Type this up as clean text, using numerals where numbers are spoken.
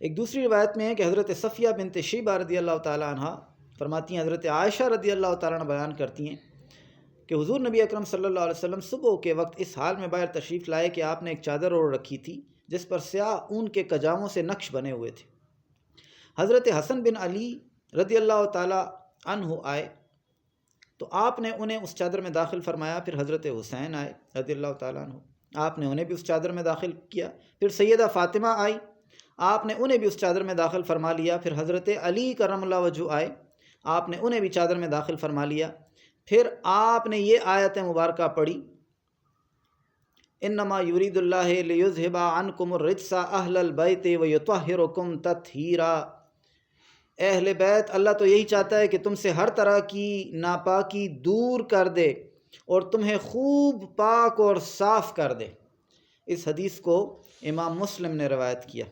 ایک دوسری روایت میں ہے کہ حضرت صفیہ بنت شیبہ رضی اللہ تعالیٰ عنہ فرماتی ہیں، حضرت عائشہ رضی اللہ تعالیٰ عنہ بیان کرتی ہیں کہ حضور نبی اکرم صلی اللہ علیہ وسلم صبح کے وقت اس حال میں باہر تشریف لائے کہ آپ نے ایک چادر اوڑھ رکھی تھی جس پر سیاہ اون کے کجاموں سے نقش بنے ہوئے تھے۔ حضرت حسن بن علی رضی اللہ تعالیٰ عنہ آئے تو آپ نے انہیں اس چادر میں داخل فرمایا۔ پھر حضرت حسین آئے رضی اللہ تعالیٰ عنہ، آپ نے انہیں بھی اس چادر میں داخل کیا۔ پھر سیدہ فاطمہ آئی، آپ نے انہیں بھی اس چادر میں داخل فرما لیا۔ پھر حضرت علی کرم اللہ وجہہ آئے، آپ نے انہیں بھی چادر میں داخل فرما لیا۔ پھر آپ نے یہ آیت مبارکہ پڑھی، انما یرید اللہ لیذھب عنکم الرجس اہل البیت ویطہرکم تطہیرا۔ اہل بیت، اللہ تو یہی چاہتا ہے کہ تم سے ہر طرح کی ناپاکی دور کر دے اور تمہیں خوب پاک اور صاف کر دے۔ اس حدیث کو امام مسلم نے روایت کیا۔